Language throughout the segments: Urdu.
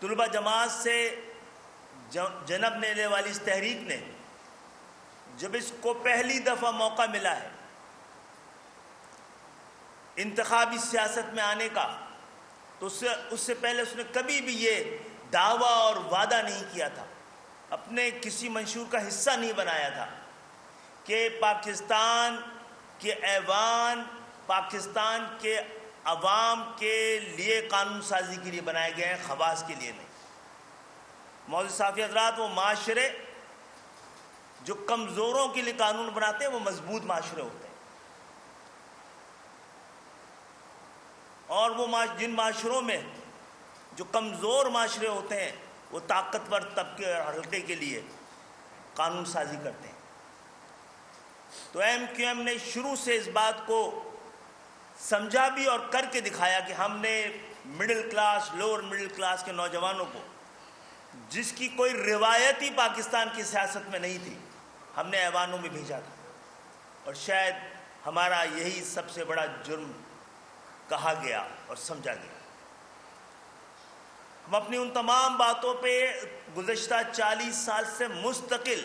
طلبہ جماعت سے جنب نیلے والی اس تحریک نے جب اس کو پہلی دفعہ موقع ملا ہے انتخابی سیاست میں آنے کا، تو اس سے پہلے اس نے کبھی بھی یہ دعویٰ اور وعدہ نہیں کیا تھا، اپنے کسی منشور کا حصہ نہیں بنایا تھا کہ پاکستان کے ایوان پاکستان کے عوام کے لیے قانون سازی کے لیے بنائے گئے ہیں، خواص کے لیے نہیں۔ معزز صحافی حضرات، وہ معاشرے جو کمزوروں کے لیے قانون بناتے ہیں وہ مضبوط معاشرے ہوتے ہیں، اور وہ جن معاشروں میں جو کمزور معاشرے ہوتے ہیں وہ طاقتور طبقے اور حلقے کے لیے قانون سازی کرتے ہیں۔ تو ایم کیو ایم نے شروع سے اس بات کو سمجھا بھی اور کر کے دکھایا کہ ہم نے middle class, lower middle class کے نوجوانوں کو، جس کی کوئی روایتی پاکستان کی سیاست میں نہیں تھی، ہم نے ایوانوں میں بھیجا تھا، اور شاید ہمارا یہی سب سے بڑا جرم کہا گیا اور سمجھا گیا۔ ہم اپنی ان تمام باتوں پہ گزشتہ 40 سال سے مستقل،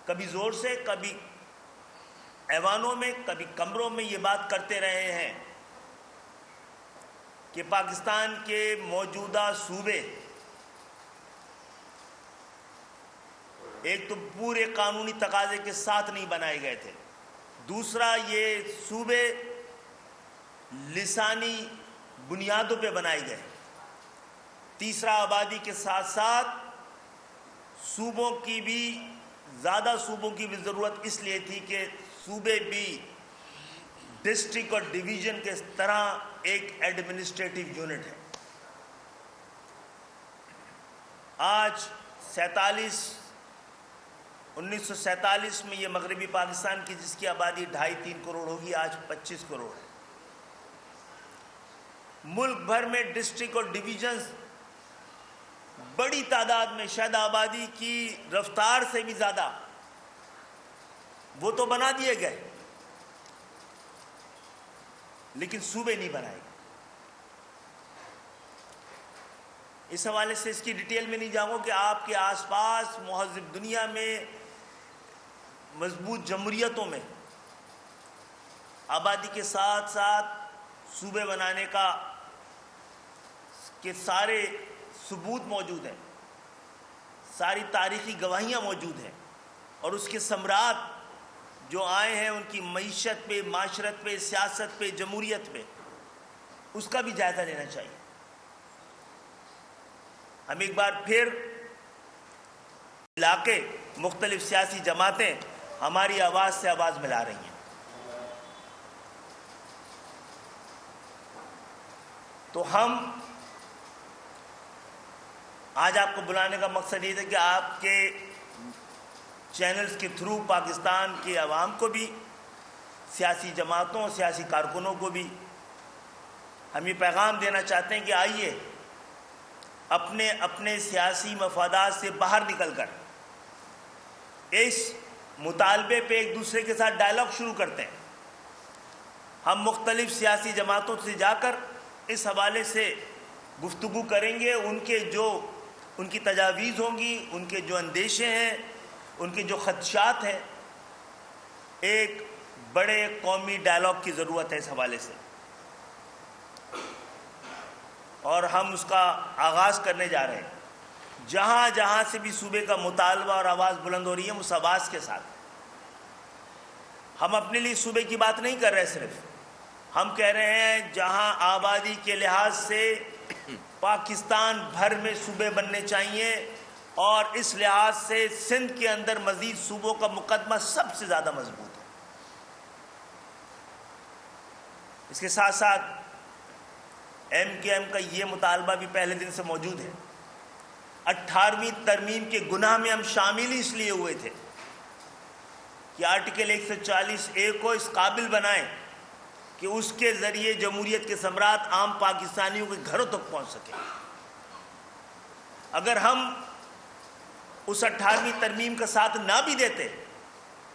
کبھی زور سے، کبھی ایوانوں میں، کبھی کمروں میں یہ بات کرتے رہے ہیں کہ پاکستان کے موجودہ صوبے ایک تو پورے قانونی تقاضے کے ساتھ نہیں بنائے گئے تھے، دوسرا یہ صوبے لسانی بنیادوں پہ بنائے گئے، تیسرا آبادی کے ساتھ ساتھ صوبوں کی بھی، زیادہ صوبوں کی بھی ضرورت اس لیے تھی کہ صوبے بھی ڈسٹرکٹ اور ڈویژن کے طرح ایک ایڈمنسٹریٹو یونٹ ہے۔ آج 1947 میں یہ مغربی پاکستان کی، جس کی آبادی 2.5-3 کروڑ ہوگی، آج 25 کروڑ ہے۔ ملک بھر میں ڈسٹرکٹ اور ڈویژنز بڑی تعداد میں، شاید آبادی کی رفتار سے بھی زیادہ، وہ تو بنا دیے گئے، لیکن صوبے نہیں بنائے گئے۔ اس حوالے سے اس کی ڈیٹیل میں نہیں جاؤں گا کہ آپ کے آس پاس مہذب دنیا میں، مضبوط جمہوریتوں میں آبادی کے ساتھ ساتھ صوبے بنانے کے سارے ثبوت موجود ہیں، ساری تاریخی گواہیاں موجود ہیں، اور اس کے ثمرات جو آئے ہیں ان کی معیشت پہ، معاشرت پہ، سیاست پہ، جمہوریت پہ، اس کا بھی جائزہ لینا چاہیے۔ ہم ایک بار پھر علاقے، مختلف سیاسی جماعتیں ہماری آواز سے آواز ملا رہی ہیں، تو ہم آج آپ کو بلانے کا مقصد یہ تھا کہ آپ کے چینلز کے تھرو پاکستان کے عوام کو بھی، سیاسی جماعتوں، سیاسی کارکنوں کو بھی ہم یہ پیغام دینا چاہتے ہیں کہ آئیے اپنے اپنے سیاسی مفادات سے باہر نکل کر اس مطالبے پہ ایک دوسرے کے ساتھ ڈائلاگ شروع کرتے ہیں۔ ہم مختلف سیاسی جماعتوں سے جا کر اس حوالے سے گفتگو کریں گے، ان کی تجاویز ہوں گی، ان کے جو اندیشے ہیں، ان کے جو خدشات ہیں۔ ایک بڑے قومی ڈائلاگ کی ضرورت ہے اس حوالے سے، اور ہم اس کا آغاز کرنے جا رہے ہیں۔ جہاں جہاں سے بھی صوبے کا مطالبہ اور آواز بلند ہو رہی ہے، اس آواز کے ساتھ ہم اپنے لیے صوبے کی بات نہیں کر رہے، صرف ہم کہہ رہے ہیں جہاں آبادی کے لحاظ سے پاکستان بھر میں صوبے بننے چاہیے، اور اس لحاظ سے سندھ کے اندر مزید صوبوں کا مقدمہ سب سے زیادہ مضبوط ہے۔ اس کے ساتھ ساتھ ایم کیو ایم کا یہ مطالبہ بھی پہلے دن سے موجود ہے۔ 18ویں ترمیم کے گناہ میں ہم شامل ہی اس لیے ہوئے تھے کہ آرٹیکل 140A کو اس قابل بنائیں کہ اس کے ذریعے جمہوریت کے ثمرات عام پاکستانیوں کے گھروں تک پہنچ سکیں۔ اگر ہم اس 18ویں ترمیم کا ساتھ نہ بھی دیتے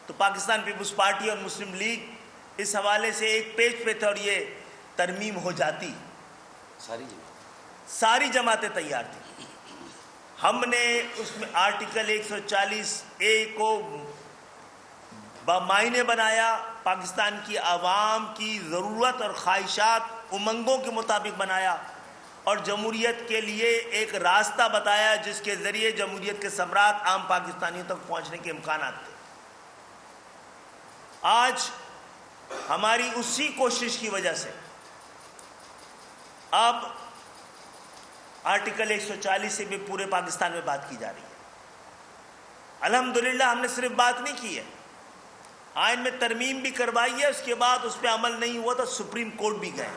تو پاکستان پیپلز پارٹی اور مسلم لیگ اس حوالے سے ایک پیج پہ تھے اور یہ ترمیم ہو جاتی ساری جماعتیں تیار تھیں. ہم نے اس میں آرٹیکل 140A کو بمعنی بنایا، پاکستان کی عوام کی ضرورت اور خواہشات امنگوں کے مطابق بنایا، اور جمہوریت کے لیے ایک راستہ بتایا جس کے ذریعے جمہوریت کے ثمرات عام پاکستانیوں تک پہنچنے کے امکانات تھے. آج ہماری اسی کوشش کی وجہ سے اب آرٹیکل 140 سے بھی پورے پاکستان میں بات کی جا رہی ہے. الحمدللہ ہم نے صرف بات نہیں کی ہے، آئین میں ترمیم بھی کروائی ہے، اس کے بعد اس پہ عمل نہیں ہوا تو سپریم کورٹ بھی گئے،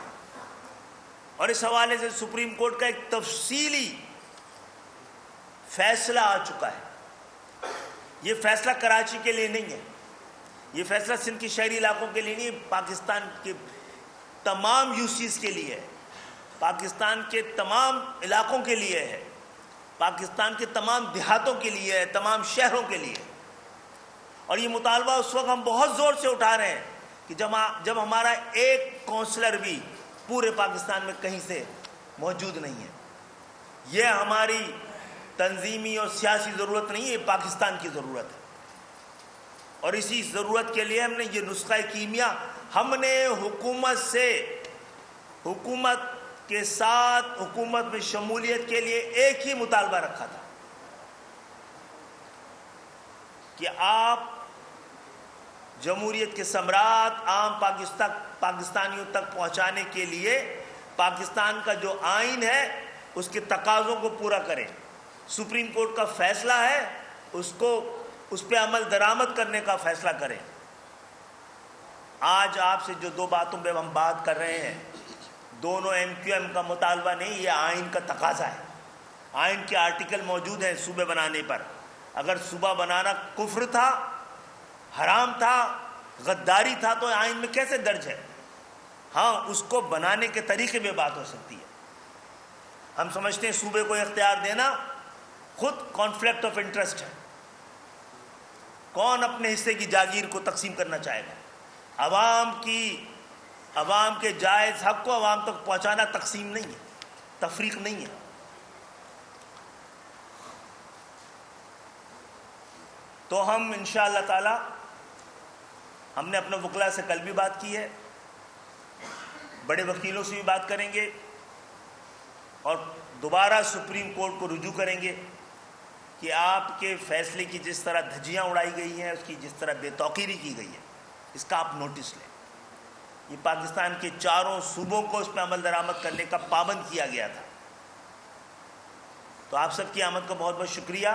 اور اس حوالے سے سپریم کورٹ کا ایک تفصیلی فیصلہ آ چکا ہے. یہ فیصلہ کراچی کے لیے نہیں ہے، یہ فیصلہ سندھ کے شہری علاقوں کے لیے نہیں ہے، پاکستان کے تمام یوسیز کے لیے ہے، پاکستان کے تمام علاقوں کے لیے ہے، پاکستان کے تمام دیہاتوں کے لیے ہے، تمام شہروں کے لیے. اور یہ مطالبہ اس وقت ہم بہت زور سے اٹھا رہے ہیں کہ جب ہمارا ایک کونسلر بھی پورے پاکستان میں کہیں سے موجود نہیں ہے. یہ ہماری تنظیمی اور سیاسی ضرورت نہیں ہے، یہ پاکستان کی ضرورت ہے. اور اسی ضرورت کے لیے ہم نے یہ نسخہ کیمیا، ہم نے حکومت کے ساتھ حکومت میں شمولیت کے لیے ایک ہی مطالبہ رکھا تھا کہ آپ جمہوریت کے ثمرات عام پاکستانیوں تک پہنچانے کے لیے پاکستان کا جو آئین ہے اس کے تقاضوں کو پورا کریں. سپریم کورٹ کا فیصلہ ہے، اس پہ عمل درآمد کرنے کا فیصلہ کریں. آج آپ سے جو دو باتوں پہ ہم بات کر رہے ہیں، دونوں MQM کا مطالبہ نہیں، یہ آئین کا تقاضا ہے. آئین کے آرٹیکل موجود ہیں صوبے بنانے پر. اگر صوبہ بنانا کفر تھا، حرام تھا، غداری تھا تو آئین میں کیسے درج ہے؟ ہاں، اس کو بنانے کے طریقے میں بات ہو سکتی ہے. ہم سمجھتے ہیں صوبے کو اختیار دینا خود کانفلکٹ آف انٹرسٹ ہے. کون اپنے حصے کی جاگیر کو تقسیم کرنا چاہے گا؟ عوام کے جائز حق کو عوام تک پہنچانا تقسیم نہیں ہے، تفریق نہیں ہے. تو ہم انشاءاللہ تعالی ہم نے اپنے وکلاء سے کل بھی بات کی ہے، بڑے وکیلوں سے بھی بات کریں گے، اور دوبارہ سپریم کورٹ کو رجوع کریں گے کہ آپ کے فیصلے کی جس طرح دھجیاں اڑائی گئی ہیں، اس کی جس طرح بے توقیری کی گئی ہے، اس کا آپ نوٹس لیں. یہ پاکستان کے چاروں صوبوں کو اس پہ عمل درآمد کرنے کا پابند کیا گیا تھا. تو آپ سب کی آمد کا بہت بہت شکریہ.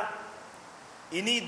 انہی